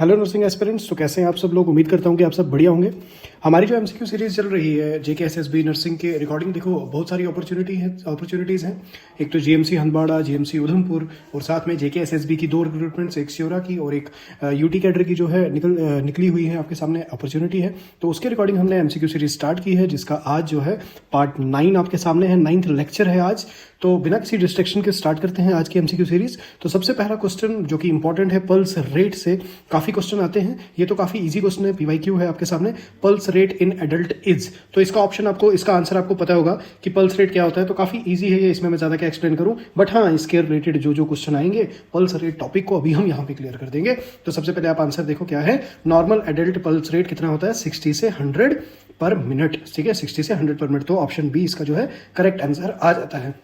Hello nursing aspirants. तो कैसे हैं आप सब लोग? उम्मीद करता हूं कि आप सब बढ़िया होंगे। हमारी जो एमसीक्यू सीरीज चल रही है जेकेएसएसबी नर्सिंग के रिकॉर्डिंग, देखो बहुत सारी अपॉर्चुनिटीज़ हैं। एक तो जीएमसी हंदवाड़ा, जीएमसी उधमपुर, और साथ में जेकेएसएसबी की 2 रिक्रूटमेंट्स, एक श्योरा की और एक यूटी कैडर की जो है निकली हुई है आपके सामने अपॉर्चुनिटी है। तो उसके रिकॉर्डिंग हमने एमसीक्यू सीरीज स्टार्ट की है, जिसका आज जो है पार्ट 9 आपके सामने है। 9th लेक्चर है आज। तो बिना किसी डिस्ट्रैक्शन के स्टार्ट करते हैं आज की एमसीक्यू सीरीज। तो सबसे पहला क्वेश्चन जो कि इंपॉर्टेंट है, पल्स रेट से काफ़ी क्वेश्चन आते हैं। ये तो काफ़ी इजी क्वेश्चन है, पीवाईक्यू है आपके सामने। Pulse rate in adult is, तो इसका आंसर आपको पता होगा कि पल्स रेट क्या होता है। तो काफ़ी इजी है ये, इसमें मैं ज़्यादा क्या एक्सप्लेन करूँ। बट हाँ, इसके रिलेटेड जो क्वेश्चन आएंगे पल्स रेट टॉपिक को अभी हम यहाँ पे क्लियर कर देंगे। तो सबसे पहले आप आंसर देखो क्या है। नॉर्मल एडल्ट पल्स रेट कितना होता है? 60 से 100 पर मिनट। ठीक है, 60 से 100 पर मिनट। तो ऑप्शन बी इसका जो है करेक्ट आंसर आ जाता है।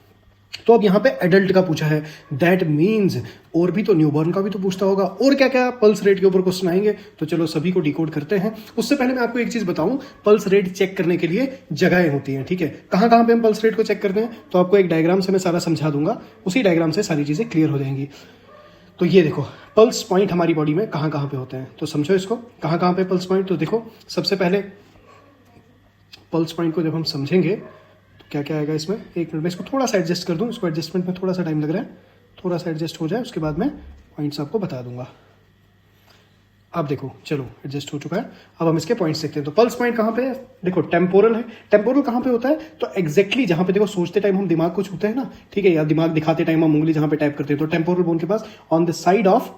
तो अब यहाँ पे एडल्ट का पूछा है, दैट मीन्स और भी तो न्यूबॉर्न का भी तो पूछता होगा। और क्या क्या पल्स रेट के ऊपर क्वेश्चन आएंगे, तो चलो सभी को डिकोड करते हैं। उससे पहले मैं आपको एक चीज बताऊं, पल्स रेट चेक करने के लिए जगहें होती हैं। ठीक है, कहां कहां पे हम पल्स रेट को चेक करते हैं, तो आपको एक डायग्राम से मैं सारा समझा दूंगा। उसी डायग्राम से सारी चीजें क्लियर हो जाएंगी। तो ये देखो पल्स पॉइंट हमारी बॉडी में कहां कहां पे होते हैं, तो समझो इसको कहां कहां पे पल्स पॉइंट। तो देखो सबसे पहले पल्स पॉइंट को जब हम समझेंगे क्या क्या आएगा इसमें। एक मिनट में इसको थोड़ा सा एडजस्ट कर दूं, इसको एडजस्टमेंट में थोड़ा सा टाइम लग रहा है। थोड़ा सा एडजस्ट हो जाए, उसके बाद मैं पॉइंट्स आपको बता दूंगा। अब देखो चलो एडजस्ट हो चुका है। अब हम इसके पॉइंट्स देखते हैं। तो पल्स पॉइंट कहाँ पे है? देखो टेम्पोरल है। टेम्पोरल कहाँ पे होता है? तो एग्जैक्टली जहां पे देखो सोचते टाइम हम दिमाग को छूते हैं ना, ठीक है, या दिमाग दिखाते टाइम हम उंगली जहां पे टाइप करते हैं, तो टेम्पोरल बोन के pass on the side of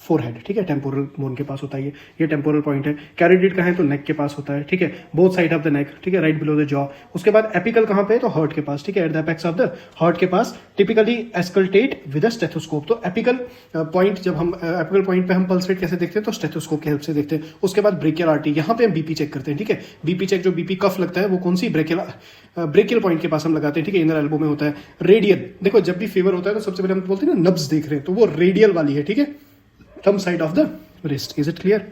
forehead. ठीक है, टेम्पोरल बोन के पास होता है ये टेम्पोरल पॉइंट है। कैरोटिड का है तो नेक के पास होता है। ठीक है, both side of the neck. ठीक है, राइट बिलो द जॉ। उसके बाद एपिकल कहाँ पे है? तो हार्ट के पास। ठीक है, at the apex of the heart के पास। Typically auscultate with a stethoscope. तो एपिकल पॉइंट जब हम एपिकल पॉइंट पे हम पल्स रेट कैसे देखते हैं? तो स्टेथोस्कोप की हेल्प से देखते हैं। उसके बाद ब्रेकियल आर्टरी, यहाँ पे हम बीपी चेक करते हैं। ठीक है, बीपी चेक जो बीपी कफ लगता है वो कौन सी? ब्रेकियल पॉइंट के पास हम लगाते हैं। ठीक है, इनर एल्बो में होता है। रेडियल, देखो जब भी फीवर होता है तो सबसे पहले हम बोलते हैं ना नब्स देख रहे हैं, तो वो रेडियल वाली है। ठीक है, thumb side of the wrist. Is it clear?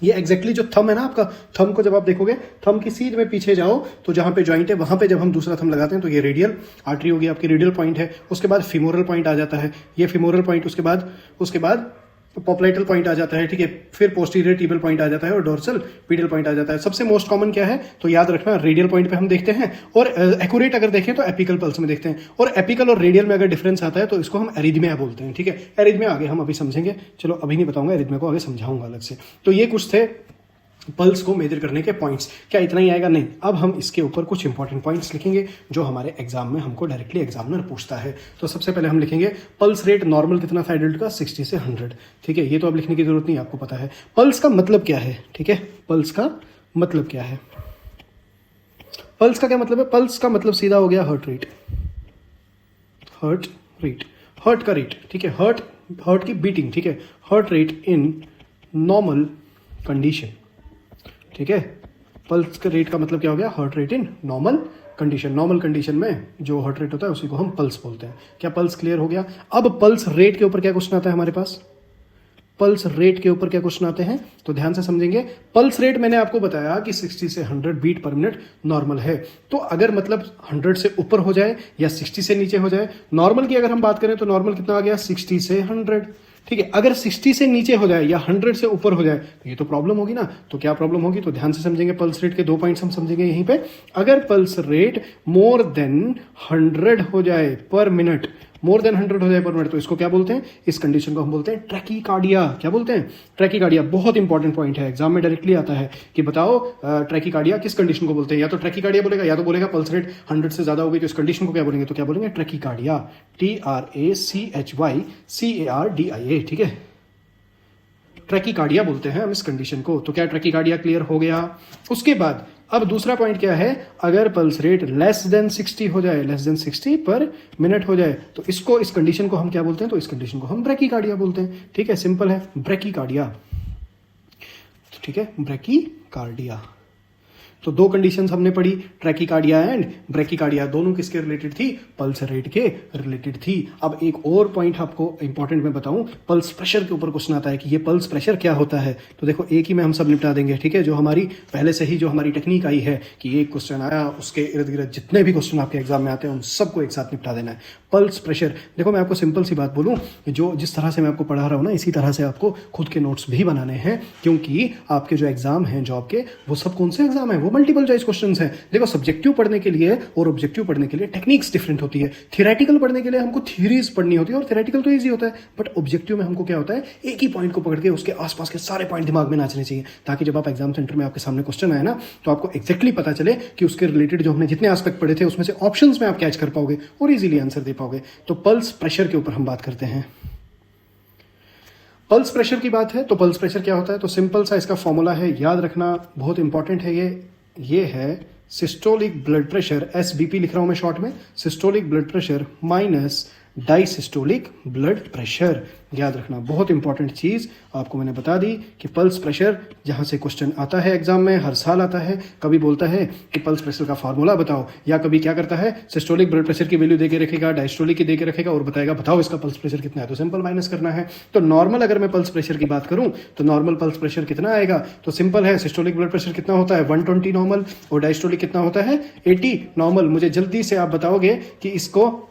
ये एग्जैक्टली जो थंब है ना आपका, थंब को जब आप देखोगे, थंब की सीध में पीछे जाओ तो जहां पे जॉइंट है वहां पे जब हम दूसरा थंब लगाते हैं तो ये रेडियल आर्टरी होगी आपकी, रेडियल पॉइंट है। उसके बाद फिमोरल पॉइंट आ जाता है, ये फिमोरल पॉइंट। उसके बाद पॉपलाइटल पॉइंट आ जाता है। ठीक है, फिर पोस्टीरियर टिबियल पॉइंट आ जाता है और डोर्सल पीडियल पॉइंट आ जाता है। सबसे मोस्ट कॉमन क्या है? तो याद रखना, रेडियल पॉइंट पे हम देखते हैं, और एक्यूरेट अगर देखें तो एपिकल पल्स में देखते हैं। और एपिकल और रेडियल में अगर डिफरेंस आता है तो इसको हम एरिथमिया बोलते हैं। ठीक है, एरिथमिया आगे हम अभी समझेंगे। चलो अभी नहीं बताऊंगा, एरिथमिया को आगे समझाऊंगा अलग से। तो ये कुछ थे पल्स को मेजर करने के पॉइंट्स। क्या इतना ही आएगा? नहीं, अब हम इसके ऊपर कुछ इंपॉर्टेंट पॉइंट्स लिखेंगे जो हमारे एग्जाम में हमको डायरेक्टली एग्जामिनर पूछता है। तो सबसे पहले हम लिखेंगे पल्स रेट नॉर्मल कितना था एडल्ट का? 60 से 100। ठीक है, ये तो अब लिखने की जरूरत नहीं, आपको पता है। पल्स का मतलब क्या है? ठीक है, पल्स का मतलब क्या है? पल्स का क्या मतलब है? पल्स का मतलब सीधा हो गया heart rate. Heart rate, heart का रेट। ठीक है, हार्ट की बीटिंग। ठीक है, heart rate in normal condition. ठीक है, पल्स का रेट का मतलब क्या हो गया? Heart rate in normal condition. Normal condition में जो हार्ट रेट होता है उसी को हम पल्स बोलते हैं। क्या पल्स क्लियर हो गया? अब पल्स रेट के ऊपर क्या क्वेश्चन आता है हमारे पास? पल्स रेट के ऊपर क्या क्वेश्चन आते हैं, तो ध्यान से समझेंगे। पल्स रेट मैंने आपको बताया कि 60 से 100 बीट पर मिनट नॉर्मल है। तो अगर मतलब 100 से ऊपर हो जाए या 60 से नीचे हो जाए, नॉर्मल की अगर हम बात करें तो नॉर्मल कितना आ गया? 60 से 100। ठीक है, अगर 60 से नीचे हो जाए या 100 से ऊपर हो जाए तो ये तो प्रॉब्लम होगी ना। तो क्या प्रॉब्लम होगी, तो ध्यान से समझेंगे। पल्स रेट के 2 पॉइंट्स हम समझेंगे यहीं पे। अगर पल्स रेट मोर देन 100 हो जाए पर मिनट, मोर देन 100 हो जाए पर मिनट, तो इसको क्या बोलते हैं? इस कंडीशन को हम बोलते हैं ट्रैकीकार्डिया। क्या बोलते हैं? ट्रैकीकार्डिया। बहुत इंपॉर्टेंट पॉइंट है, एग्जाम में डायरेक्टली आता है कि बताओ ट्रैकीकार्डिया किस कंडीशन को बोलते हैं। या तो ट्रैकीकार्डिया बोलेगा या तो बोलेगा पल्स रेट 100 से ज्यादा हो गई, तो इस कंडीशन को क्या बोलेंगे? तो क्या बोलेंगे? ट्रैकीकार्डिया। TRACHYCARDIA। ठीक है, ट्रैकीकार्डिया बोलते हैं हम इस कंडीशन को। तो क्या ट्रैकीकार्डिया क्लियर हो गया? उसके बाद अब दूसरा पॉइंट क्या है? अगर पल्स रेट लेस देन 60 हो जाए, लेस देन 60 पर मिनट हो जाए, तो इसको, इस कंडीशन को हम क्या बोलते हैं? तो इस कंडीशन को हम ब्रैकीकार्डिया बोलते हैं। ठीक है, सिंपल है, ब्रैकीकार्डिया। ठीक है, ब्रैकीकार्डिया। तो दो कंडीशंस हमने पढ़ी, ट्रैकीकार्डिया एंड ब्रैकीकार्डिया, दोनों किसके रिलेटेड थी? पल्स रेट के रिलेटेड थी। अब एक और पॉइंट आपको इंपॉर्टेंट मैं बताऊं, पल्स प्रेशर के ऊपर क्वेश्चन आता है कि ये पल्स प्रेशर क्या होता है। तो देखो एक ही में हम सब निपटा देंगे, ठीक है। जो हमारी पहले से ही जो हमारी टेक्निक आई है कि एक क्वेश्चन आया उसके इर्द गिर्द जितने भी क्वेश्चन आपके एग्जाम में आते हैं उन सबको एक साथ निपटा देना है। पल्स प्रेशर, देखो मैं आपको सिंपल सी बात बोलूं, जो जिस तरह से मैं आपको पढ़ा रहा हूं ना इसी तरह से आपको खुद के नोट्स भी बनाने हैं, क्योंकि आपके जो एग्जाम हैं जॉब के वो सब कौन से एग्जाम है? वो मल्टीपल चॉइस क्वेश्चंस हैं। देखो सब्जेक्टिव पढ़ने के लिए और ऑब्जेक्टिव पढ़ने के लिए टेक्निक्स डिफरेंट होती है। थियोरेटिकल पढ़ने के लिए हमको थ्योरीज पढ़नी होती है और थियोरेटिकल तो ईजी होता है, बट ऑब्जेक्टिव में हमको क्या होता है, एक ही पॉइंट को पकड़ के उसके आसपास के सारे पॉइंट दिमाग में नाचने चाहिए, ताकि जब आप एग्जाम सेंटर में आपके सामने क्वेश्चन आए ना तो आपको एक्जैक्टली पता चले कि उसके रिलेटेड जो हमने जितने एस्पेक्ट पढ़े थे उसमें से ऑप्शंस में आप कैच कर पाओगे और इजीली आंसर दे पाओगे। तो पल्स प्रेशर के ऊपर हम बात करते हैं। पल्स प्रेशर की बात है तो पल्स प्रेशर क्या होता है? तो सिंपल सा इसका फॉर्मूला है, याद रखना, बहुत इंपॉर्टेंट है ये है सिस्टोलिक ब्लड प्रेशर, एसबीपी लिख रहा हूं मैं शॉर्ट में, systolic blood pressure minus diastolic blood pressure. याद रखना, बहुत इंपॉर्टेंट चीज आपको मैंने बता दी कि पल्स प्रेशर जहां से क्वेश्चन आता है एग्जाम में, हर साल आता है, कभी बोलता है कि पल्स प्रेशर का फार्मूला बताओ, या कभी क्या करता है सिस्टोलिक ब्लड प्रेशर की वैल्यू देके रखेगा, डायस्टोलिक की देके रखेगा और बताएगा बताओ इसका पल्स प्रेशर कितना है, तो सिंपल माइनस करना है। तो नॉर्मल अगर मैं पल्स प्रेशर की बात करूं तो नॉर्मल पल्स प्रेशर कितना आएगा? तो सिंपल है, सिस्टोलिक ब्लड प्रेशर कितना होता है? 120 नॉर्मल, और डायस्टोलिक कितना होता है? 80 नॉर्मल। मुझे जल्दी से आप बताओगे कि इसको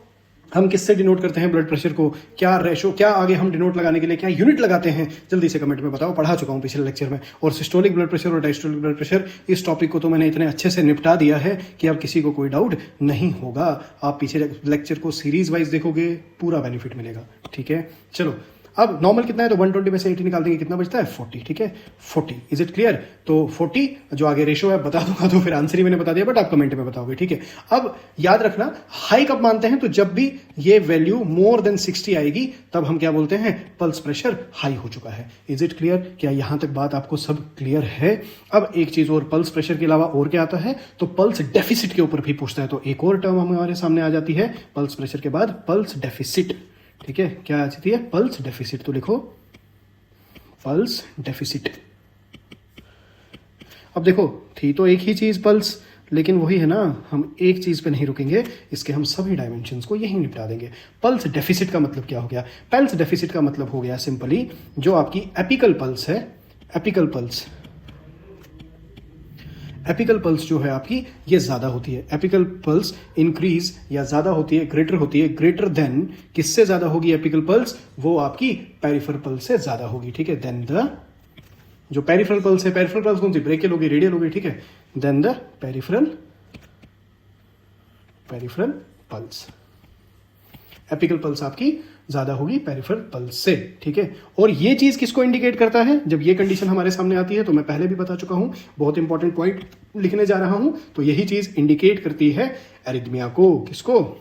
हम किससे डिनोट करते हैं ब्लड प्रेशर को? क्या रेशो, क्या आगे हम डिनोट लगाने के लिए क्या यूनिट लगाते हैं? जल्दी से कमेंट में बताओ, पढ़ा चुका हूं पिछले लेक्चर में। और सिस्टोलिक ब्लड प्रेशर और डायस्टोलिक ब्लड प्रेशर, इस टॉपिक को तो मैंने इतने अच्छे से निपटा दिया है कि अब किसी को कोई डाउट नहीं होगा। आप पीछे लेक्चर को सीरीज वाइज देखोगे, पूरा बेनिफिट मिलेगा, ठीक है। चलो, अब नॉर्मल कितना है? तो 120 में से 80 निकाल देंगे, कितना बचता है? 40, ठीक है, 40। Is it clear? तो 40 जो आगे रेशो है बता दूंगा तो फिर आंसर ही मैंने बता दिया, बट आप कमेंट में बताओगे, ठीक है। अब याद रखना, हाई कब मानते हैं? तो जब भी ये वैल्यू मोर देन 60 आएगी तब हम क्या बोलते हैं? पल्स प्रेशर हाई हो चुका है। Is it clear? क्या यहां तक बात आपको सब क्लियर है? अब एक चीज और, पल्स प्रेशर के अलावा और क्या आता है? तो पल्स डेफिसिट के ऊपर भी पूछता है। तो एक और टर्म हमारे सामने आ जाती है पल्स प्रेशर के बाद, पल्स डेफिसिट, ठीक है। क्या आ जाती है? Pulse deficit. तो लिखो पल्स डेफिसिट। अब देखो, थी तो एक ही चीज पल्स, लेकिन वही है ना, हम एक चीज पे नहीं रुकेंगे, इसके हम सभी डायमेंशंस को यहीं निपटा देंगे। पल्स डेफिसिट का मतलब क्या हो गया? पल्स डेफिसिट का मतलब हो गया सिंपली जो आपकी एपिकल पल्स है, एपिकल पल्स, एपिकल पल्स जो है आपकी ये ज्यादा होती है। एपिकल पल्स इंक्रीज या ज्यादा होती है, ग्रेटर होती है, ग्रेटर देन, किससे ज्यादा होगी एपिकल पल्स? वो आपकी पेरिफेरल पल्स से ज्यादा होगी, ठीक है। देन द, जो पेरिफेरल पल्स है, पेरिफेरल पल्स कौन सी? ब्रेकियल होगी, रेडियल होगी, ठीक है। Then the peripheral pulse, apical pulse आपकी ज्यादा होगी पेरिफेरल पल्स से, ठीक है। और ये चीज किसको इंडिकेट करता है? जब ये कंडीशन हमारे सामने आती है, तो मैं पहले भी बता चुका हूं, बहुत इंपॉर्टेंट पॉइंट लिखने जा रहा हूं, तो यही चीज इंडिकेट करती है एरिथमिया को। किसको?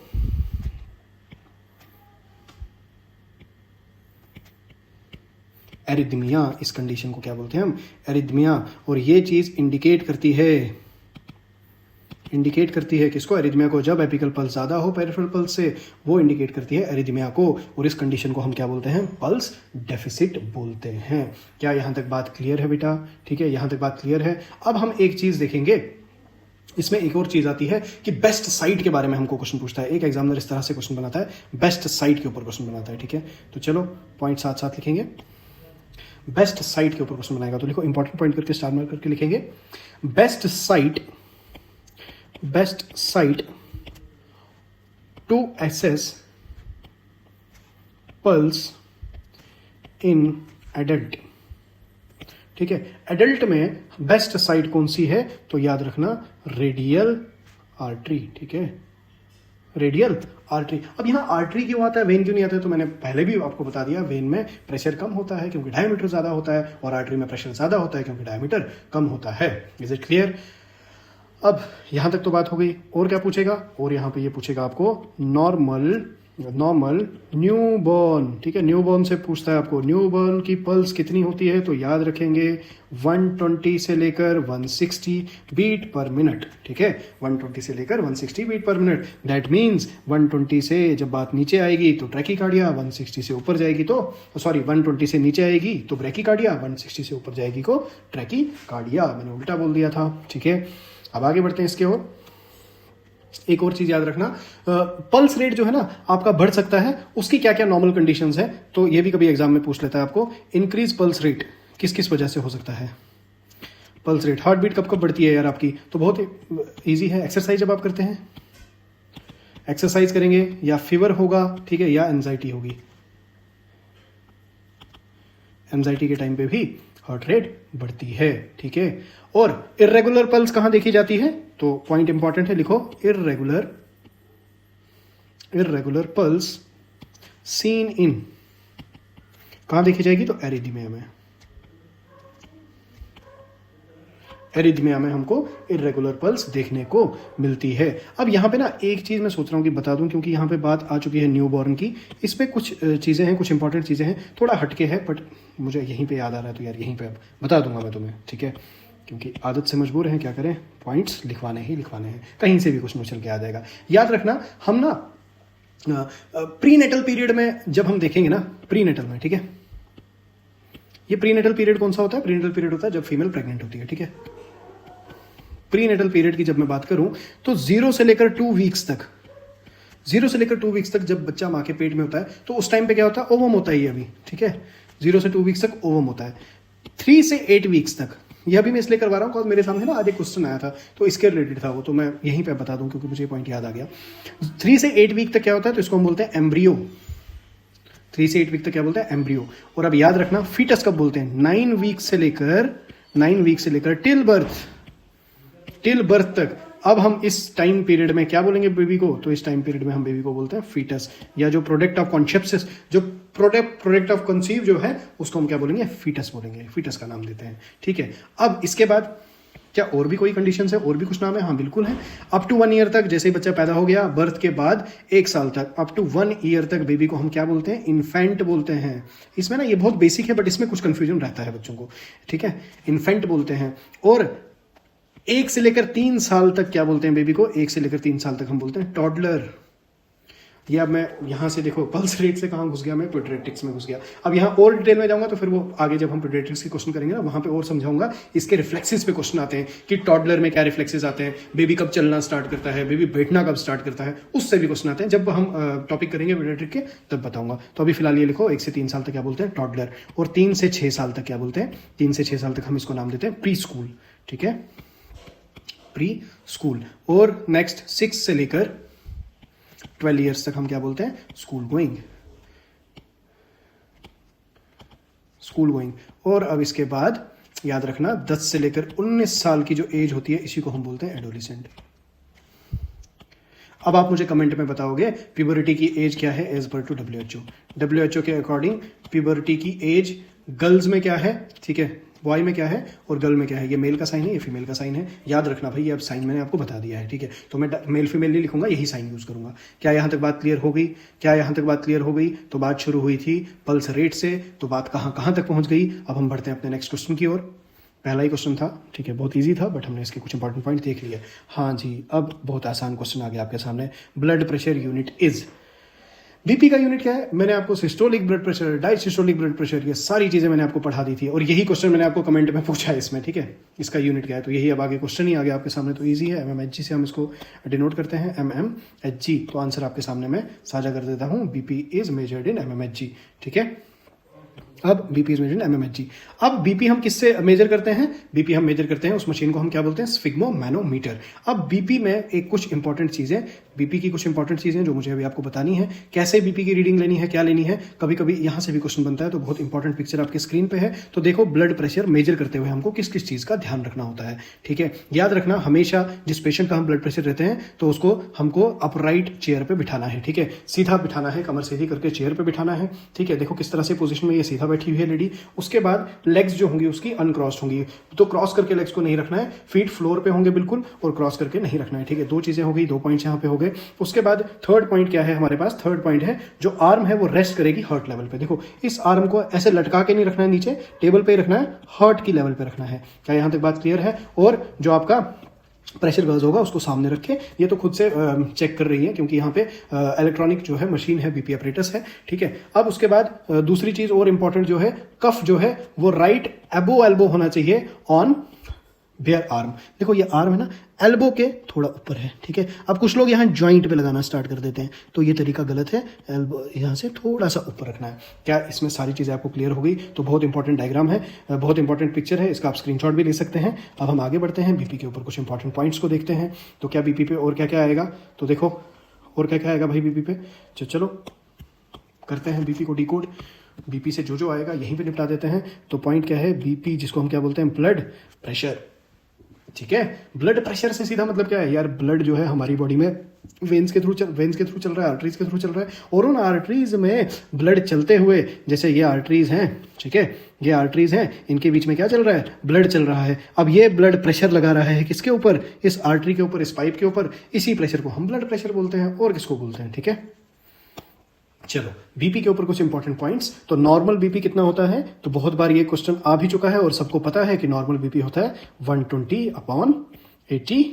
एरिथमिया। इस कंडीशन को क्या बोलते हैं हम? एरिथमिया। और ये चीज इंडिकेट करती है किसको? एरिथमिया को। जब एपिकल पल्स ज्यादा हो पेरिफेरल पल्स से, वो इंडिकेट करती है एरिथमिया को, और इस कंडीशन को हम क्या बोलते हैं? पल्स डेफिसिट बोलते हैं। क्या यहां तक बात क्लियर है बेटा? ठीक है, यहां तक बात क्लियर है। अब हम एक चीज देखेंगे, इसमें एक और चीज आती है कि बेस्ट साइट के बारे में हमको क्वेश्चन पूछता है। एक एग्जामिनर इस तरह से क्वेश्चन बनाता है, बेस्ट साइट के ऊपर क्वेश्चन बनाता है, ठीक है। तो चलो पॉइंट साथ साथ लिखेंगे। बेस्ट साइट के ऊपर क्वेश्चन बनाएगा तो लिखो, इंपॉर्टेंट पॉइंट करके स्टार मार्क करके लिखेंगे, best site to assess pulse in adult, ठीक है। एडल्ट में बेस्ट साइट कौन सी है? तो याद रखना, रेडियल आर्टरी, ठीक है, रेडियल आर्टरी। अब यहाँ आर्टरी क्यों आता है, वेन क्यों नहीं आता है? तो मैंने पहले भी आपको बता दिया, वेन में प्रेशर कम होता है क्योंकि डायमीटर ज्यादा होता है, और आर्टरी में प्रेशर ज्यादा होता है क्योंकि डायमीटर कम होता है। Is it clear? अब यहां तक तो बात हो गई। और क्या पूछेगा? और यहां पे ये पूछेगा आपको नॉर्मल न्यूबॉर्न, ठीक है। न्यूबॉर्न से पूछता है आपको न्यूबॉर्न की पल्स कितनी होती है? तो याद रखेंगे 120 से लेकर 160 बीट पर मिनट, ठीक है। 120 से लेकर 160 बीट पर मिनट। दैट मीन्स 120 से जब बात नीचे आएगी तो ट्रैकीकार्डिया, 160 से ऊपर जाएगी तो 120 से नीचे आएगी तो ब्रैकीकार्डिया, 160 से ऊपर जाएगी तो ट्रैकीकार्डिया। मैंने उल्टा बोल दिया था, ठीक है। अब आगे बढ़ते हैं इसके ओर। एक और चीज याद रखना, पल्स रेट जो है ना आपका बढ़ सकता है, उसकी क्या क्या नॉर्मल कंडीशंस है, तो ये भी कभी एग्जाम में पूछ लेता है आपको। इंक्रीज पल्स रेट किस किस वजह से हो सकता है? पल्स रेट, हार्ट बीट कब कब बढ़ती है यार आपकी, तो बहुत ईजी है, एक्सरसाइज जब आप करते हैं, एक्सरसाइज करेंगे या फीवर होगा, ठीक है, या एंजाइटी होगी। एंजाइटी के टाइम पे भी हार्ट रेट बढ़ती है, ठीक है। और इर्रेगुलर पल्स कहां देखी जाती है, तो पॉइंट इंपॉर्टेंट है, लिखो इर्रेगुलर पल्स सीन इन, कहां देखी जाएगी, तो एरिथमिया में। एरिथमिया में हमको इर्रेगुलर पल्स देखने को मिलती है। अब यहाँ पे ना एक चीज़ मैं सोच रहा हूँ कि बता दूं, क्योंकि यहाँ पे बात आ चुकी है न्यूबॉर्न की, इस पे कुछ चीज़ें हैं, कुछ इंपॉर्टेंट चीज़ें हैं, थोड़ा हटके है, बट मुझे यहीं पे याद आ रहा है, तो यार यहीं पे अब बता दूंगा मैं तुम्हें, ठीक है, क्योंकि आदत से मजबूर हैं, क्या करें, पॉइंट्स लिखवाने हैं, कहीं से भी कुछ निकल के आ जाएगा। याद रखना, हम ना प्रीनेटल पीरियड में जब हम देखेंगे ना, प्रीनेटल में, ठीक है, ये प्रीनेटल पीरियड कौन सा होता है, प्रीनेटल पीरियड होता है जब फीमेल प्रेग्नेंट होती है, ठीक है। प्रीनेटल पीरियड की जब मैं बात करूं तो 0 से लेकर 2 वीक्स तक, 0 से लेकर 2 वीक्स तक जब बच्चा माँ के पेट में होता है, तो उस टाइम पे क्या होता है, ओवम होता है ये अभी, ठीक है, 0 से 2 वीक्स तक ओवम होता है। 3 से 8 वीक्स तक, ये अभी मैं इसलिए करवा रहा हूँ क्योंकि मेरे सामने ना आज एक क्वेश्चन आया था, तो इसके रिलेटेड था वो, तो मैं यहीं पे बता दूं क्योंकि मुझे पॉइंट याद आ गया। 3 से 8 वीक तक क्या होता है, तो इसको हम बोलते हैं एम्ब्रियो। 3 से 8 वीक तक क्या बोलते हैं, एम्ब्रियो। और अब याद रखना, फीटस कब बोलते हैं, 9 वीक से लेकर टिल बर्थ तक। अब हम इस टाइम पीरियड में क्या बोलेंगे बेबी को, तो इस टाइम पीरियड में हम बेबी को बोलते हैं फीटस, या जो प्रोडक्ट ऑफ कॉन्सेप्सिस, जो प्रोडक्ट ऑफ कंसीव जो है, उसको हम क्या बोलेंगे, फीटस बोलेंगे, फीटस का नाम देते हैं, ठीक है। अब इसके बाद क्या और भी कोई कंडीशन है, और भी कुछ नाम है, हाँ बिल्कुल है। अप टू 1 ईयर तक, जैसे ही बच्चा पैदा हो गया, बर्थ के बाद 1 साल तक, अप टू 1 ईयर तक बेबी को हम क्या बोलते हैं, इन्फेंट बोलते हैं। इसमें ना ये बहुत बेसिक है, बट इसमें कुछ कंफ्यूजन रहता है बच्चों को, ठीक है, इन्फेंट बोलते हैं। और 1 से लेकर 3 साल तक क्या बोलते हैं बेबी को, 1 से लेकर 3 साल तक हम बोलते हैं टॉडलर। ये अब मैं यहां से देखो पल्स रेट से कहां घुस गया, मैं पीडियाट्रिक्स में घुस गया। अब यहां और डिटेल में जाऊंगा तो फिर वो आगे जब हम पीडियाट्रिक्स के क्वेश्चन करेंगे ना, वहां पे और समझाऊंगा। इसके रिफ्लेक्सेस पे क्वेश्चन आते हैं कि टॉडलर में क्या रिफ्लेक्सेस आते हैं, बेबी कब चलना स्टार्ट करता है, बेबी बैठना कब स्टार्ट करता है, उससे भी क्वेश्चन आते हैं। जब हम टॉपिक करेंगे पीडियाट्रिक के तब बताऊंगा। तो अभी फिलहाल ये लिखो, 1 से 3 साल तक क्या बोलते हैं, टॉडलर। और 3 से 6 साल तक क्या बोलते हैं, 3 से 6 साल तक हम इसको नाम देते हैं प्री स्कूल, ठीक है, प्री स्कूल। और नेक्स्ट 6 से लेकर 12 ईयर्स तक हम क्या बोलते हैं, स्कूल गोइंग। और अब इसके बाद याद रखना, 10 से लेकर 19 साल की जो एज होती है, इसी को हम बोलते हैं एडोलिसेंट। अब आप मुझे कमेंट में बताओगे प्यूबर्टी की एज क्या है एज पर टू WHO के अकॉर्डिंग प्यूबर्टी की एज गर्ल्स में क्या है, ठीक है, बॉय में क्या है और गर्ल में क्या है। ये मेल का साइन है, ये फीमेल का साइन है, याद रखना भाई, ये अब साइन मैंने आपको बता दिया है, ठीक है। तो मैं मेल फीमेल नहीं लिखूंगा, यही साइन यूज करूंगा। क्या यहां तक बात क्लियर हो गई? तो बात शुरू हुई थी पल्स रेट से, तो बात कहां तक पहुंच गई। अब हम बढ़ते हैं अपने नेक्स्ट क्वेश्चन की ओर। पहला ही क्वेश्चन था, ठीक है, बहुत इजी था, बट हमने इसके कुछ इंपॉर्टेंट पॉइंट देख लिए। हाँ जी, अब बहुत आसान क्वेश्चन आ गया आपके सामने। Blood pressure unit is, BP का यूनिट क्या है? मैंने आपको systolic blood pressure, diastolic blood pressure, ये सारी चीजें मैंने आपको पढ़ा दी थी, और यही क्वेश्चन मैंने आपको कमेंट में पूछा है इसमें, ठीक है, इसका यूनिट क्या है। तो यही अब आगे क्वेश्चन ही आ गया आपके सामने, तो इजी है। MMHG से हम इसको डिनोट करते हैं, MMHG। तो आंसर आपके सामने मैं साझा कर देता हूं, BP is measured in MMHG, ठीक है। अब BP is measured in MMHG। अब बीपी हम किससे मेजर करते हैं? बीपी हम मेजर करते हैं, उस मशीन को हम क्या बोलते हैं, स्फिग्मोमैनोमीटर। अब बीपी में एक कुछ इंपॉर्टेंट चीजें, बीपी की कुछ इंपॉर्टेंट चीजें जो मुझे अभी आपको बतानी है, कैसे बीपी की रीडिंग लेनी है, क्या लेनी है। कभी कभी यहां से भी क्वेश्चन बनता है, तो बहुत इंपॉर्टेंट पिक्चर आपके स्क्रीन पे है। तो देखो, ब्लड प्रेशर मेजर करते हुए हमको किस किस चीज का ध्यान रखना होता है, ठीक है। याद रखना, हमेशा जिस पेशेंट का हम ब्लड प्रेशर रहते हैं, तो उसको हमको अपराइट चेयर पे बिठाना है, ठीक है, सीधा बिठाना है, कमर सीधी करके चेयर पे बिठाना है, ठीक है। देखो किस तरह से पोजीशन में ये सीधा बैठी हुई है लेडी। उसके बाद लेग्स जो होंगी उसकी अनक्रॉस्ड होंगी, तो क्रॉस करके लेग्स को नहीं रखना है, फीट फ्लोर पे होंगे बिल्कुल, और क्रॉस करके नहीं रखना है, ठीक है। 2 चीजें हो गई, 2 पॉइंट्स यहाँ पे हो गए। उसके बाद थर्ड पॉइंट क्या है हमारे पास? थर्ड पॉइंट है, जो आर्म है वो रेस्ट करेगी हार्ट लेवल पे। देखो, इस आर्म को ऐसे लटका के नहीं रखना है नीचे, टेबल पे रखना है, हार्ट की लेवल पे रखना है। क्या यहां तक बात क्लियर है? और जो आपका प्रेशर गर्ज होगा उसको सामने रखे। ये तो खुद से चेक कर रही है, क्योंकि यहाँ पे इलेक्ट्रॉनिक जो है मशीन है, बीपी ऑपरेटर्स है, ठीक है। अब उसके बाद दूसरी चीज और इंपॉर्टेंट जो है, कफ जो है वो राइट एबो एल्बो होना चाहिए ऑन बेयर आर्म, देखो ये आर्म है ना, एल्बो के थोड़ा ऊपर है, ठीक है। अब कुछ लोग यहाँ जॉइंट पे लगाना स्टार्ट कर देते हैं, तो ये तरीका गलत है, एल्बो यहाँ से थोड़ा सा ऊपर रखना है। क्या इसमें सारी चीज़ें आपको क्लियर हो गई? तो बहुत इंपॉर्टेंट डायग्राम है, बहुत इंपॉर्टेंट पिक्चर है, इसका आप स्क्रीनशॉट भी ले सकते हैं। अब हम आगे बढ़ते हैं, बीपी के ऊपर कुछ इंपॉर्टेंट पॉइंट्स को देखते हैं। तो क्या बीपी पे और क्या क्या आएगा, तो देखो और क्या क्या आएगा भाई बीपी पे। चलो करते हैं बीपी को डिकोड। बीपी से जो जो आएगा यहीं पे निपटा देते हैं। तो पॉइंट क्या है, बीपी जिसको हम क्या बोलते हैं, ब्लड प्रेशर, ठीक है। ब्लड प्रेशर से सीधा मतलब क्या है यार, ब्लड जो है हमारी बॉडी में वेन्स के थ्रू चल रहा है, आर्टरीज के थ्रू चल रहा है, और उन आर्टरीज में ब्लड चलते हुए, जैसे ये आर्टरीज हैं, ठीक है, ये आर्टरीज हैं, इनके बीच में क्या चल रहा है, ब्लड चल रहा है। अब ये ब्लड प्रेशर लगा रहा है किसके ऊपर, इस आर्टरी के ऊपर, इस पाइप के ऊपर। इसी प्रेशर को हम ब्लड प्रेशर बोलते हैं, और किसको बोलते हैं, ठीक है। चलो बीपी के ऊपर कुछ इंपॉर्टेंट पॉइंट्स। तो नॉर्मल बीपी कितना होता है, तो बहुत बार ये क्वेश्चन आ भी चुका है और सबको पता है कि नॉर्मल बीपी होता है 120/80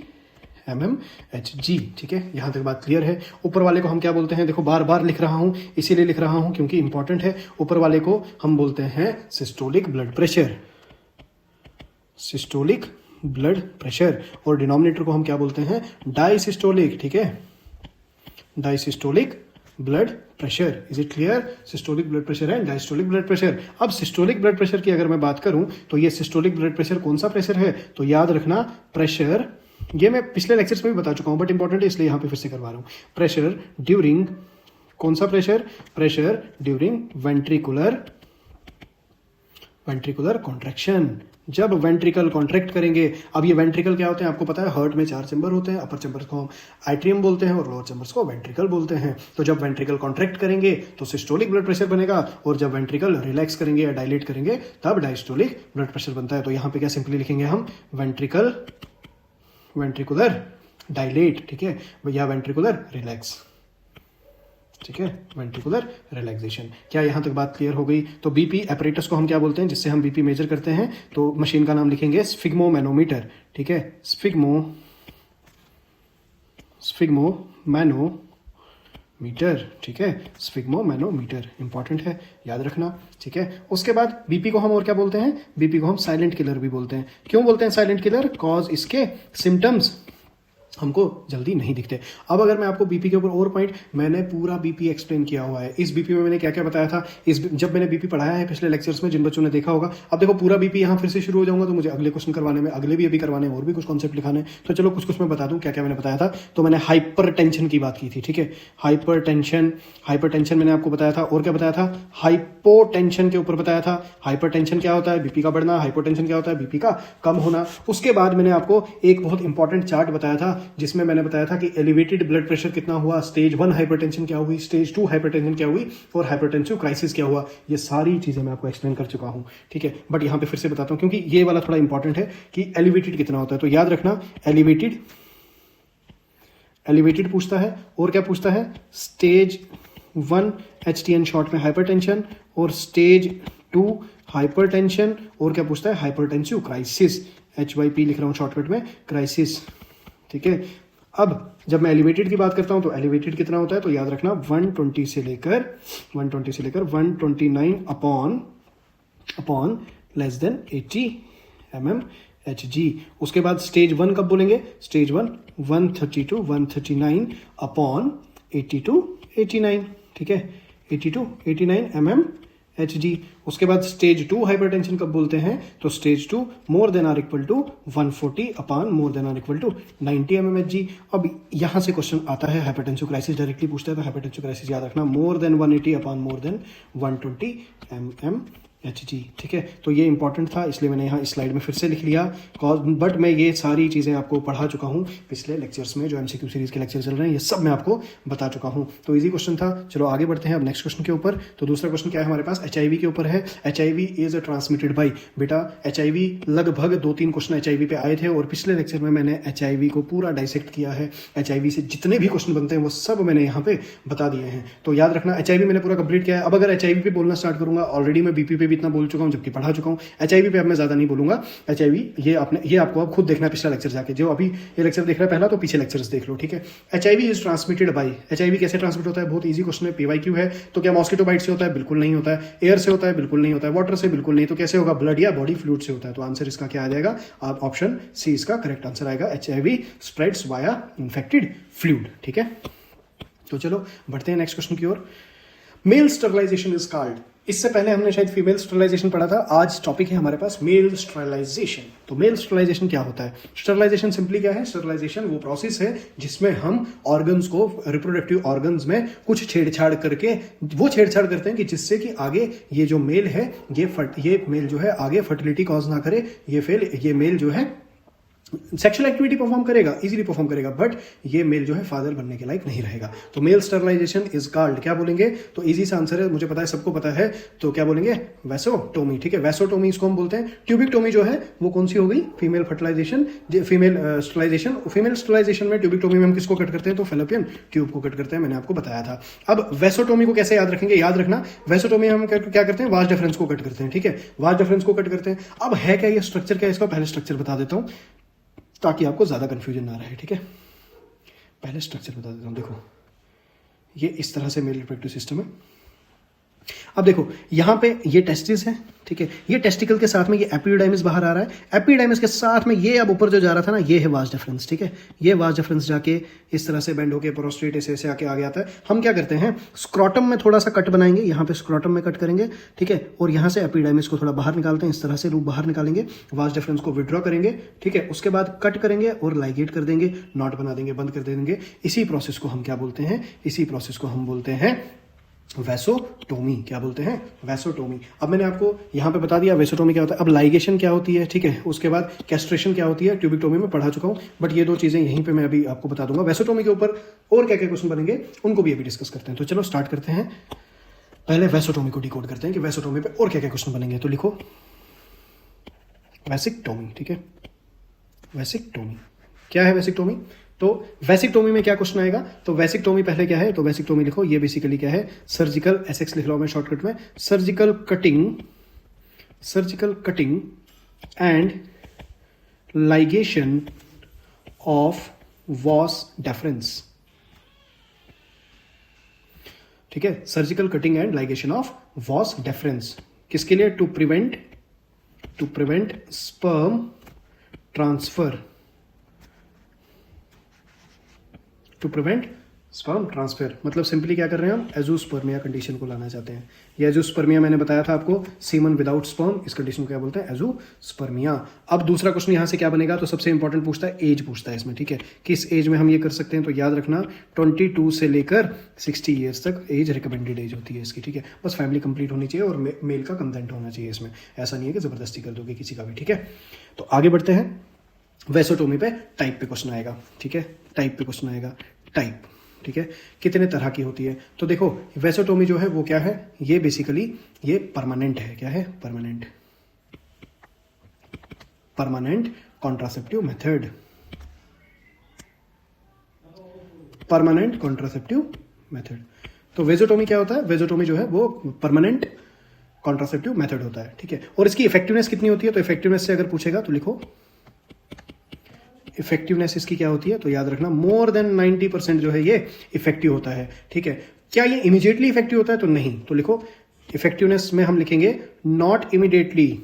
mmHg, ठीक है। यहां तक बात क्लियर है। ऊपर वाले को हम क्या बोलते हैं, देखो बार बार लिख रहा हूं, इसीलिए लिख रहा हूं क्योंकि इंपॉर्टेंट है। ऊपर वाले को हम बोलते हैं systolic blood pressure, systolic blood pressure, और डिनोमिनेटर को हम क्या बोलते हैं, डायसिस्टोलिक, ठीक है, diastolic blood pressure. Is it clear? Systolic blood pressure है, डायस्टोलिक ब्लड प्रेशर। अब सिस्टोलिक ब्लड प्रेशर की अगर मैं बात करूं तो ये सिस्टोलिक ब्लड प्रेशर कौन सा प्रेशर है, तो याद रखना प्रेशर, ये मैं पिछले लेक्चर्स में भी बता चुका हूं बट इंपॉर्टेंट है इसलिए यहां पे फिर से करवा रहा हूं। प्रेशर ड्यूरिंग, कौन सा pressure, pressure during ventricular contraction, जब वेंट्रिकल कॉन्ट्रैक्ट करेंगे। अब ये वेंट्रिकल क्या होते हैं आपको पता है, हार्ट में 4 चैम्बर होते हैं, अपर चैम्बर्स को हम एट्रियम बोलते हैं और लोअर चैम्बर्स को वेंट्रिकल बोलते हैं। तो जब वेंट्रिकल कॉन्ट्रैक्ट करेंगे तो सिस्टोलिक ब्लड प्रेशर बनेगा, और जब वेंट्रिकल रिलैक्स करेंगे या डायलेट करेंगे तब डायस्टोलिक ब्लड प्रेशर बनता है। तो यहाँ पे क्या सिंपली लिखेंगे हम, वेंट्रिकुलर डायलेट, ठीक है, या वेंट्रिकुलर रिलैक्स, ठीक है, वेंट्रिकुलर रिलैक्सेशन। क्या यहां तक बात क्लियर हो गई? तो बीपी एपरेटस को हम क्या बोलते हैं, जिससे हम बीपी मेजर करते हैं, तो मशीन का नाम लिखेंगे स्फिग्मोमैनोमीटर, ठीक है, स्फिग्मोमैनोमीटर, ठीक है, स्फिग्मोमैनोमीटर इंपॉर्टेंट है, याद रखना, ठीक है। उसके बाद बीपी को हम और क्या बोलते हैं, बीपी को हम साइलेंट किलर भी बोलते हैं। क्यों बोलते हैं साइलेंट किलर? कॉज इसके सिम्टम्स हमको जल्दी नहीं दिखते। अब अगर मैं आपको बीपी के ऊपर और पॉइंट, मैंने पूरा बीपी एक्सप्लेन किया हुआ है। इस बीपी में मैंने क्या क्या बताया था, जब मैंने बीपी पढ़ाया है पिछले लेक्चर्स में, जिन बच्चों ने देखा होगा। अब देखो पूरा बीपी यहाँ फिर से शुरू हो जाऊंगा तो मुझे अगले क्वेश्चन करवाने में, अगले भी अभी करवाने, और भी कुछ कॉन्सेप्ट लिखाने। तो चलो कुछ कुछ मैं बता दूं क्या क्या मैंने बताया था। तो मैंने हाइपर टेंशन की बात की थी, ठीक है, हाइपर टेंशन मैंने आपको बताया था। और क्या बताया था, हाइपोटेंशन के ऊपर बताया था। हाइपर टेंशन क्या होता है, बीपी का बढ़ना। हाइपोटेंशन क्या होता है, बीपी का कम होना। उसके बाद मैंने आपको एक बहुत इंपॉर्टेंट चार्ट बताया था, जिसमें मैंने बताया था कि एलिवेटेड ब्लड प्रेशर कितना हुआ, स्टेज 1 हाइपरटेंशन क्या हुई, स्टेज 2 हाइपरटेंशन क्या हुई, और हाइपरटेंसिव क्राइसिस क्या हुआ। ये सारी चीजें मैं आपको एक्सप्लेन कर चुका हूं, ठीक है। बट यहां पे फिर से बताता हूं क्योंकि ये वाला थोड़ा इंपॉर्टेंट है कि एलिवेटेड कितना होता है। तो याद रखना, एलिवेटेड पूछता है, और क्या पूछता है, स्टेज 1 HTN शॉर्ट में हाइपरटेंशन, और स्टेज 2 हाइपरटेंशन, और क्या पूछता है, हाइपरटेंसिव क्राइसिस, HYP लिख रहा हूं शॉर्टकट में, क्राइसिस, ठीक है। अब जब मैं एलिवेटेड की बात करता हूं तो एलिवेटेड कितना होता है, तो याद रखना 120 से लेकर 129 अपॉन लेस देन 80 mmHg। उसके बाद स्टेज 1 कब बोलेंगे, स्टेज 1 139 अपॉन 89, ठीक है, 89 mmHg। उसके बाद स्टेज 2 हाइपरटेंशन कब बोलते हैं, तो stage 2 more than or equal to 140 upon more than or equal to 90 mmHg। अब यहां से क्वेश्चन आता है, हाइपरटेंसिव क्राइसिस डायरेक्टली पूछता है, तो हाइपरटेंसिव क्राइसिस याद रखना, more than 180 upon more then 120 mmHg, ठीक है। तो ये इंपॉर्टेंट था, इसलिए मैंने यहाँ इस स्लाइड में फिर से लिख लिया, बट मैं ये सारी चीज़ें आपको पढ़ा चुका हूँ पिछले लेक्चर्स में, जो MCQ सीरीज के लेक्चर चल रहे हैं, ये सब मैं आपको बता चुका हूँ। तो इजी क्वेश्चन था। चलो आगे बढ़ते हैं अब नेक्स्ट क्वेश्चन के ऊपर। तो दूसरा क्वेश्चन क्या है हमारे पास, HIV के ऊपर है। HIV इज ट्रांसमिटेड बाई, बेटा HIV लगभग 2-3 क्वेश्चन HIV पे आए थे, और पिछले लेक्चर में मैंने HIV को पूरा डाइसेक्ट किया है। HIV से जितने भी क्वेश्चन बनते हैं वो सब मैंने यहाँ पे बता दिए हैं। तो याद रखना, HIV मैंने पूरा कंप्लीट किया है। अब अगर HIV पे बोलना स्टार्ट करूंगा, ऑलरेडी मैं BP पे भी इतना बोल चुका हूँ जबकि पढ़ा चुका हूँ। HIV पे अब मैं ज़्यादा नहीं बोलूंगा। HIV ये आपको अब खुद देखना है पिछला लेक्चर जाके, जो अभी ये लेक्चर देख रहा है पहला तो पीछे लेक्चर्स देख लो, ठीक है। HIV is transmitted by, HIV कैसे ट्रांसमिट होता है, बहुत ईजी क्वेश्चन है, PYQ है। तो क्या मॉस्किटो बाइट से होता है? बिल्कुल नहीं होता है। एयर से होता है? बिल्कुल नहीं होता है। वाटर से? बिल्कुल नहीं। तो कैसे होगा? ब्लड या बॉडी फ्लूइड से होता है। तो आंसर इसका क्या आ जाएगा? आप ऑप्शन सी इसका करेक्ट आंसर आएगा। HIV spreads via infected fluid, ठीक है। तो चलो बढ़ते हैं नेक्स्ट क्वेश्चन की ओर। मेल स्टरलाइजेशन इज कॉल्ड, इससे पहले हमने शायद फीमेल स्टरलाइजेशन पढ़ा था, आज टॉपिक है हमारे पास मेल स्टरलाइजेशन। तो मेल स्टरलाइजेशन क्या होता है? स्टरलाइजेशन सिंपली क्या है? स्टरलाइजेशन वो प्रोसेस है जिसमें हम ऑर्गन्स को, रिप्रोडक्टिव ऑर्गन्स में कुछ छेड़छाड़ करके वो छेड़छाड़ करते हैं कि जिससे कि आगे ये जो मेल है ये मेल जो है आगे फर्टिलिटी कॉज ना करे, ये मेल जो है सेक्सुअल एक्टिविटी परफॉर्म करेगा, इजीली परफॉर्म करेगा, बट ये मेल जो है फादर बनने के लायक नहीं रहेगा। तो मेल स्टरलाइजेशन इज कॉल्ड, क्या बोलेंगे? तो इजी सा आंसर है, मुझे पता है, सबको पता है, तो क्या बोलेंगे? वैसोटोमी, ठीक है। वैसोटोमी इसको हम बोलते हैं। ट्यूबिकटोमी जो है वो कौन सी हो गई? Female fertilisation, female sterilisation. Female sterilisation में, ट्यूबिकटोमी में हम किसको कट करते हैं? तो फेलोपियन ट्यूब को कट करते हैं, मैंने आपको बताया था। अब वैसोटोमी को कैसे याद रखेंगे? याद रखना, वैसोटोमी हम क्या करते हैं? वास डिफरेंस को कट करते हैं, ठीक है। वास डिफरेंस को कट करते हैं। अब है क्या ये स्ट्रक्चर, क्या इसका? पहले स्ट्रक्चर बता देता हूं ताकि आपको ज्यादा कंफ्यूजन ना रहे, ठीक है। पहले स्ट्रक्चर बता देता हूं। देखो ये इस तरह से मेल रिप्रोडक्टिव सिस्टम है। अब देखो यहां पे ये टेस्टिस है, ठीक है। ये टेस्टिकल के साथ में ये एपिडाइमिस बाहर आ रहा है। एपिडाइमिस के साथ में ये अब ऊपर जो जा रहा था ना, ये है वास डिफरेंस, ठीक है। ये वास डिफरेंस जाके इस तरह से बेंड होके प्रोस्टेट ऐसे आके आगे आता है। हम क्या करते हैं? स्क्रोटम में थोड़ा सा कट बनाएंगे, यहाँ पे स्क्रोटम में कट करेंगे, ठीक है। और यहाँ से एपिडाइमिस को थोड़ा बाहर निकालते हैं, इस तरह से रूप बाहर निकालेंगे, वास डिफरेंस को विड्रॉ करेंगे, ठीक है। उसके बाद कट करेंगे और लाइगेट कर देंगे, नॉट बना देंगे, बंद कर देंगे। इसी प्रोसेस को हम क्या बोलते हैं? इसी प्रोसेस को हम बोलते हैं वैसोटोमी। क्या बोलते हैं? वैसोटोमी। अब मैंने आपको यहां पे बता दिया वैसोटोमी क्या होता है। अब लाइगेशन क्या होती है, ठीक है। उसके बाद कैस्ट्रेशन क्या होती है, ट्यूबिकटोमी में पढ़ा चुका हूं, बट ये दो चीजें यहीं पे मैं अभी आपको बता दूंगा। वैसोटोमी के ऊपर और क्या क्या क्वेश्चन बनेंगे उनको भी अभी डिस्कस करते हैं। तो चलो स्टार्ट करते हैं। पहले वैसोटोमी को डिकोड करते हैं कि वैसोटोमी पे और क्या क्या क्वेश्चन बनेंगे। तो लिखो वैसिक्टोमी, ठीक है। वैसिक्टोमी क्या है? वैसिक्टोमी, तो वैसिक्टोमी में क्या क्वेश्चन आएगा? तो वैसिक्टोमी पहले क्या है? तो वैसिक्टोमी लिखो, ये बेसिकली क्या है? सर्जिकल, एसएक्स लिख लो मैं शॉर्टकट में, surgical cutting and ligation of vas deferens, ठीक है। Surgical cutting and ligation of vas deferens किसके लिए? To prevent sperm transfer, to prevent sperm transfer. मतलब सिंपली क्या कर रहे हैं हम? एजोस्पर्मिया कंडीशन को लाना चाहते हैं। ये एजोस्पर्मिया मैंने बताया था आपको, सीमन विदाउट स्पर्म, इस कंडीशन को क्या बोलते हैं? एजोस्पर्मिया। अब दूसरा क्वेश्चन यहां से क्या बनेगा? तो सबसे इंपॉर्टेंट पूछता है, एज पूछता है इसमें, ठीक है। किस एज में हम ये कर सकते हैं? तो याद रखना 22 से लेकर 60 ईयर्स तक एज रिकमेंडेड एज होती है इसकी, ठीक है। बस फैमिली कंप्लीट होनी चाहिए और मेल का कंसेंट होना चाहिए इसमें, ऐसा नहीं है कि जबरदस्ती कर दोगे किसी का भी, ठीक है। तो आगे बढ़ते हैं। वैसोटोमी पे टाइप पे क्वेश्चन आएगा, ठीक है। टाइप पे क्वेश्चन आएगा, टाइप, ठीक है। कितने तरह की होती है? तो देखो वैसोटोमी जो है वो क्या है? ये बेसिकली ये परमानेंट है। क्या है? Permanent contraceptive method, permanent contraceptive method. तो वैसोटोमी क्या होता है? वैसोटोमी जो है वो परमानेंट कॉन्ट्रासेप्टिव मेथड होता है, ठीक है। और इसकी इफेक्टिवनेस कितनी होती है? तो इफेक्टिवनेस से अगर पूछेगा तो लिखो इफेक्टिवनेस इसकी क्या होती है? तो याद रखना मोर देन 90% जो है ये इफेक्टिव होता है, ठीक है। क्या ये इमीडिएटली इफेक्टिव होता है? तो नहीं। तो लिखो इफेक्टिवनेस में हम लिखेंगे नॉट इमीडिएटली,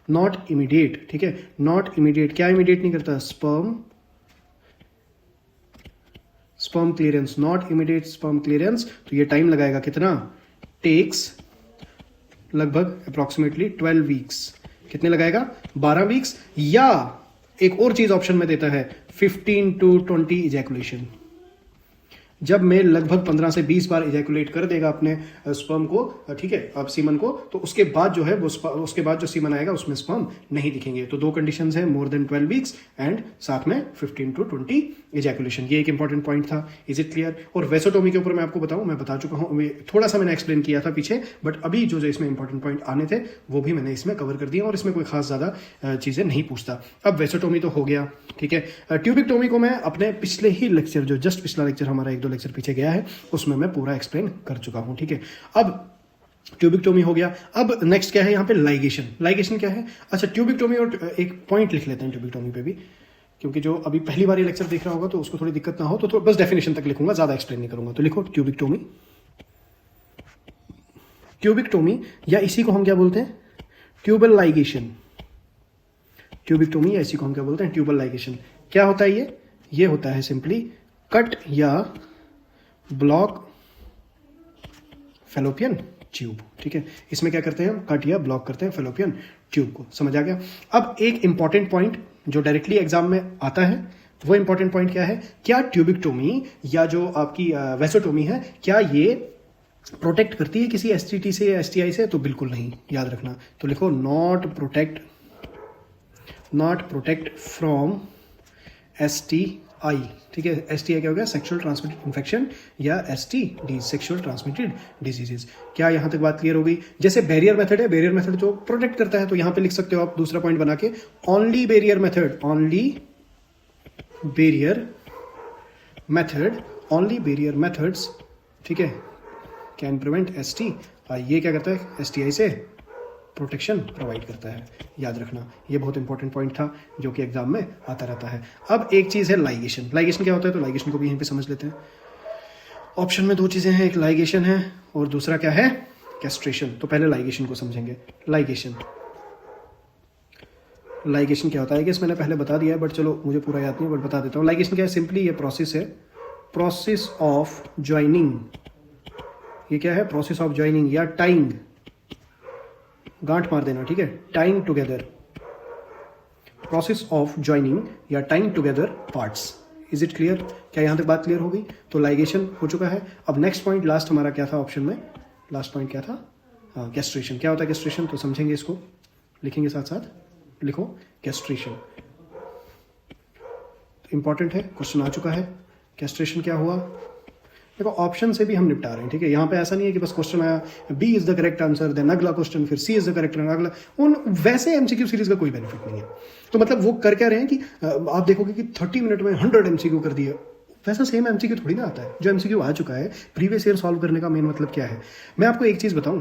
नॉट इमीडिएट, ठीक है। नॉट इमीडिएट, क्या इमीडिएट नहीं करता? Sperm clearance, not immediate sperm clearance. तो ये टाइम लगाएगा कितना? टेक्स लगभग अप्रोक्सीमेटली 12 वीक्स। कितने लगाएगा? 12 वीक्स। या एक और चीज ऑप्शन में देता है 15 to 20 इजैकुलेशन। जब मेल लगभग 15 से 20 बार इजैकुलेट कर देगा अपने स्पर्म को, ठीक है, अब सीमन को, तो उसके बाद जो है वो उसके बाद जो सीमन आएगा उसमें स्पर्म नहीं दिखेंगे। तो दो कंडीशंस है, मोर देन 12 वीक्स एंड साथ में 15 to 20 इजैकुलेशन। ये एक इंपॉर्टेंट पॉइंट था। Is it clear? और वैसोटोमी के ऊपर मैं आपको बताऊं, मैं बता चुका हूं, थोड़ा सा मैंने एक्सप्लेन किया था पीछे, बट अभी जो इसमें इंपॉर्टेंट पॉइंट आने थे वो भी मैंने इसमें कवर कर दिया और इसमें कोई खास ज्यादा चीजें नहीं पूछता। अब वैसोटोमी तो हो गया, ठीक है। ट्यूबिकटोमी को मैं अपने पिछले ही लेक्चर, जो जस्ट पिछला लेक्चर हमारा 1-2 लेक्चर पीछे गया है उसमें मैं पूरा एक्सप्लेन कर चुका हूँ, ठीक है। अब ट्यूबिक्टोमी हो गया। अब नेक्स्ट क्या है यहाँ पे, लाइगेशन। लाइगेशन क्या है? अच्छा, ट्यूबिक्टोमी, और एक पॉइंट लिख लेते हैं ट्यूबिक्टोमी पे भी, क्योंकि जो अभी पहली बार ये लेक्चर देख रहा होगा तो उसको थोड़ी दिक्कत ना हो, तो बस डेफिनेशन तक लिखूंगा, ज्यादा एक्सप्लेन नहीं करूंगा। तो लिखो ट्यूबिक्टोमी। ट्यूबिक्टोमी या इसी को हम क्या बोलते हैं, ट्यूबल लाइगेशन। ट्यूबिक्टोमी या इसी को हम क्या बोलते हैं, ट्यूबल लाइगेशन। क्या होता है ये होता है सिंपली कट या ब्लॉक फेलोपियन ट्यूब, ठीक है। इसमें क्या करते हैं हम, कट या ब्लॉक करते हैं फेलोपियन ट्यूब को, समझ आ गया। अब एक इंपॉर्टेंट पॉइंट जो डायरेक्टली एग्जाम में आता है, वो इंपॉर्टेंट पॉइंट क्या है, क्या ट्यूबिक्टोमी या जो आपकी वेसोटोमी है, क्या ये प्रोटेक्ट करती है किसी एसटीटी से या एसटीआई से? तो बिल्कुल नहीं, याद रखना। तो लिखो नॉट प्रोटेक्ट फ्रॉम एसटीआई, ठीक है। एसटीआई क्या हो गया, सेक्सुअल ट्रांसमिटेड इन्फेक्शन या एसटीडी, सेक्सुअल ट्रांसमिटेड डिजीजेज। क्या यहां तक बात क्लियर हो गई? जैसे बैरियर मेथड है, बैरियर मेथड जो प्रोटेक्ट करता है, तो यहां पे लिख सकते हो आप दूसरा पॉइंट बना के, only barrier method, only barrier methods, ठीक है, कैन प्रिवेंट एसटीआई। ये क्या करता है, एसटीआई से प्रोटेक्शन प्रोवाइड करता है, याद रखना। ये बहुत इंपॉर्टेंट पॉइंट था जो कि एग्जाम में आता रहता है। अब एक चीज है लाइगेशन। लाइगेशन क्या होता है, तो लाइगेशन को भी यहीं पे समझ लेते हैं। ऑप्शन में दो चीजें हैं, एक लाइगेशन है और दूसरा क्या है, कैस्ट्रेशन। तो पहले लाइगेशन को समझेंगे। लाइगेशन क्या होता है कि मैंने पहले बता दिया है, बट चलो मुझे पूरा याद नहीं है, बट बता देता हूँ। लाइगेशन क्या है, सिंपली ये प्रोसेस है, प्रोसेस ऑफ ज्वाइनिंग। ये क्या है, प्रोसेस ऑफ ज्वाइनिंग या टाइंग, गांठ मार देना, ठीक है, tying together, process of joining या tying together parts. Is it clear? क्या यहां तक बात क्लियर हो गई? तो लाइगेशन हो चुका है। अब नेक्स्ट पॉइंट, लास्ट हमारा क्या था ऑप्शन में, लास्ट पॉइंट क्या था, हाँ, कैस्ट्रेशन। क्या होता है कैस्ट्रेशन, तो समझेंगे इसको, लिखेंगे साथ साथ, लिखो कैस्ट्रेशन। इंपॉर्टेंट है, क्वेश्चन आ चुका है। कैस्ट्रेशन क्या हुआ, देखो ऑप्शन से भी हम निपटा रहे हैं, ठीक है। यहाँ पे ऐसा नहीं है कि बस क्वेश्चन आया B is the correct answer, then अगला क्वेश्चन, फिर C is the correct answer, अगला। उन वैसे एमसीक्यू सीरीज का कोई बेनिफिट नहीं है। तो मतलब वो कर क्या रहे हैं कि आप देखोगे कि 30 मिनट में 100 एमसीक्यू कर दिए, वैसा सेम एमसीक्यू थोड़ी ना आता है। जो एमसीक्यू आ चुका है, प्रीवियस ईयर सॉल्व करने का मेन मतलब क्या है। मैं आपको एक चीज बताऊं,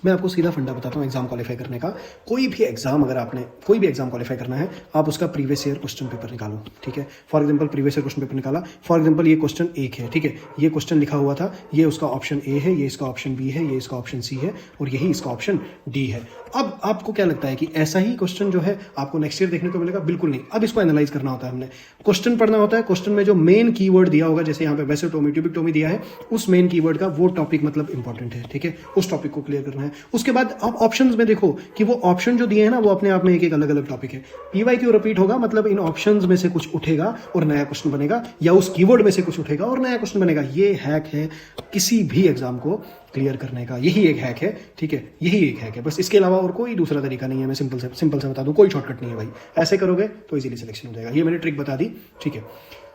मैं आपको सीधा फंडा बताता हूँ एग्जाम क्वालिफाई करने का। कोई भी एग्जाम अगर आपने कोई भी एग्जाम क्वालिफाई करना है, आप उसका प्रीवियस ईयर क्वेश्चन पेपर निकालो, ठीक है। For example previous year question paper निकाला, फॉर एग्जांपल ये क्वेश्चन 1 है, ठीक है, ये क्वेश्चन लिखा हुआ था, ये उसका ऑप्शन ए है, ये इसका ऑप्शन बी है, ये इसका ऑप्शन सी है और यही इसका ऑप्शन डी है। अब आपको क्या लगता है कि ऐसा ही क्वेश्चन जो है आपको नेक्स्ट ईयर देखने को मिलेगा? बिल्कुल नहीं। अब इसको एनालाइज करना होता है, हमने क्वेश्चन पढ़ना होता है। क्वेश्चन में जो मेन कीवर्ड दिया होगा, जैसे यहाँ पे वेसोटोमी, ट्यूबिक्टोमी दिया है, उस मेन कीवर्ड का वो टॉपिक मतलब इंपॉर्टेंट है, ठीक है, उस टॉपिक को क्लियर करना है। उसके बाद आप ऑप्शंस में देखो कि वो ऑप्शन जो दिए हैं ना, वो अपने आप में एक एक अलग अलग टॉपिक है। पीवाईक्यू रिपीट होगा, मतलब इन ऑप्शंस में से कुछ उठेगा और नया क्वेश्चन बनेगा, या उस कीवर्ड में से कुछ उठेगा और नया क्वेश्चन बनेगा। ये हैक है किसी भी एग्जाम को क्लियर करने का, यही एक हैक है, ठीक है, यही एक हैक है, बस इसके अलावा और कोई दूसरा तरीका नहीं है। मैं सिंपल से बता दूं, कोई शॉर्टकट नहीं है भाई। ऐसे करोगे तो इजीली सिलेक्शन हो जाएगा। ये मैंने ट्रिक बता दी, ठीक है।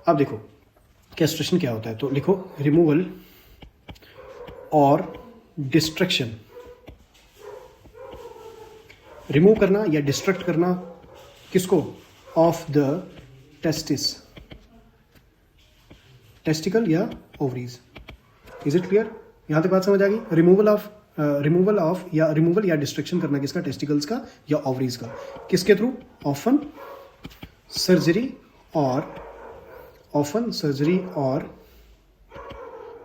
अब देखो कैस्ट्रेशन क्या होता है, तो लिखो रिमूवल और डिस्ट्रक्शन। रिमूव करना या डिस्ट्रक्ट करना किसको, ऑफ द टेस्टिस, टेस्टिकल या ओवरीज। Is it clear? यहां तक बात समझ आ गई? रिमूवल या डिस्ट्रक्शन करना किसका, टेस्टिकल्स का या ओवरीज का। किसके थ्रू? ऑफन सर्जरी और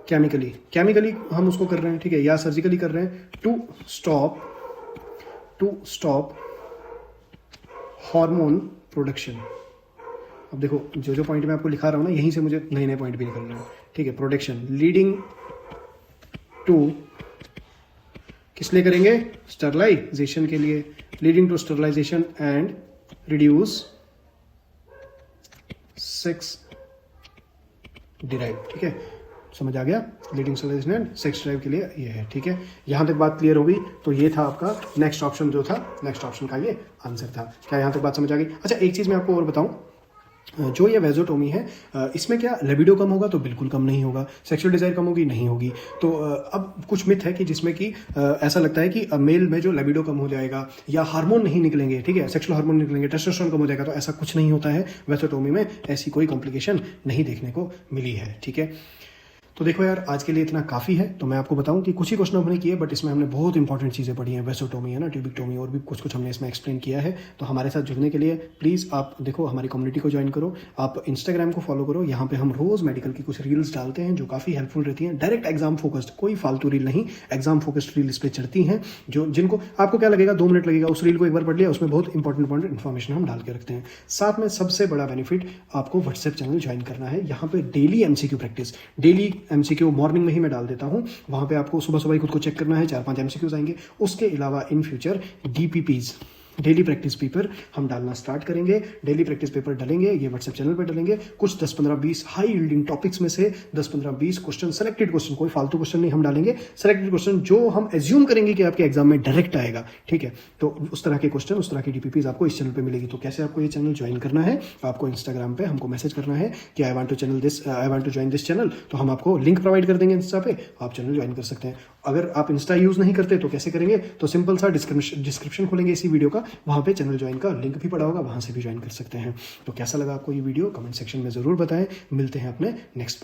केमिकली हम उसको कर रहे हैं, ठीक है, या सर्जिकली कर रहे हैं, टू स्टॉप हार्मोन प्रोडक्शन। अब देखो जो पॉइंट मैं आपको लिखा रहा हूं ना, यहीं से मुझे नए नए पॉइंट भी निकल रहे हैं, ठीक है। प्रोडक्शन लीडिंग टू, किस लिए करेंगे, स्टरलाइजेशन के लिए, leading to sterilisation and reduce sex drive, ठीक है, समझ आ गया। Leading sterilisation and sex drive के लिए ये है, ठीक है। यहां तक बात क्लियर हो गई? तो ये था आपका नेक्स्ट ऑप्शन, जो था नेक्स्ट ऑप्शन का ये आंसर था। क्या यहां तक बात समझ आ गई? अच्छा, एक चीज मैं आपको और बताऊं, जो ये वेसोटोमी है, इसमें क्या लिबिडो कम होगा? तो बिल्कुल कम नहीं होगा। सेक्सुअल डिजायर कम होगी? नहीं होगी। तो अब कुछ मिथ है कि जिसमें कि ऐसा लगता है कि मेल में जो लिबिडो कम हो जाएगा या हार्मोन नहीं निकलेंगे, ठीक है, सेक्सुअल हार्मोन निकलेंगे, टेस्टोस्टेरोन कम हो जाएगा। तो ऐसा कुछ नहीं होता है वेसोटोमी में, ऐसी कोई कॉम्प्लिकेशन नहीं देखने को मिली है, ठीक है। तो देखो यार, आज के लिए इतना काफ़ी है। तो मैं आपको बताऊं कि कुछ ही क्वेश्चन हमने किए, बट इसमें हमने बहुत इंपॉर्टेंट चीज़ें पढ़ी हैं। वेसोटोमी है ना, ट्यूबिक्टोमी, और भी कुछ कुछ हमने इसमें एक्सप्लेन किया है। तो हमारे साथ जुड़ने के लिए प्लीज़ आप देखो, हमारी कम्युनिटी को ज्वाइन करो, आप इंस्टाग्राम को फॉलो करो। यहाँ पे हम रोज़ मेडिकल की कुछ रील्स डालते हैं जो काफ़ी हेल्पफुल रहती हैं। डायरेक्ट एग्जाम फोकस्ड, कोई फालतू रील नहीं, एग्जाम फोकस्ड रील इस पर चढ़ती हैं, जो जिनको आपको क्या लगेगा 2 मिनट लगेगा, उस रील को एक बार पढ़ लिया, उसमें बहुत इंपॉर्टेंट इन्फॉर्मेशन हम डाल के रखते हैं। साथ में सबसे बड़ा बेनिफिट, आपको व्हाट्सएप चैनल ज्वाइन करना है। यहाँ पे daily MCQ practice, daily MCQ morning में ही मैं डाल देता हूँ। वहाँ पे आपको सुबह सुबह ही खुद को चेक करना है, 4-5 एमसीक्यूज आएंगे। उसके अलावा in future DPPs, daily practice paper हम डालना स्टार्ट करेंगे। डेली प्रैक्टिस पेपर डालेंगे, ये व्हाट्सएप चैनल पे डालेंगे। कुछ 10-15-20 हाई यील्डिंग टॉपिक्स में से 10-15-20 क्वेश्चन, सेलेक्टेड क्वेश्चन, कोई फालतू क्वेश्चन नहीं हम डालेंगे, सेलेक्टेड क्वेश्चन जो हम एज्यूम करेंगे कि आपके एग्जाम में डायरेक्ट आएगा, ठीक है। तो उस तरह के क्वेश्चन, उस तरह की डीपीपीज आपको इस चैनल पे मिलेगी। तो कैसे आपको ये चैनल ज्वाइन करना है, आपको इंस्टाग्राम पे हमको मैसेज करना है कि I want to join this channel, तो हम आपको लिंक प्रोवाइड कर देंगे इंस्टा पे, आप चैनल ज्वाइन कर सकते हैं। अगर आप इंस्टा यूज नहीं करते तो कैसे करेंगे, तो सिंपल सा डिस्क्रिप्शन खोलेंगे इसी वीडियो का, वहाँ पे चैनल ज्वाइन का लिंक भी पड़ा होगा, वहां से भी ज्वाइन कर सकते हैं। तो कैसा लगा आपको ये वीडियो, कमेंट सेक्शन में जरूर बताएं। मिलते हैं अपने नेक्स्ट पार्ट।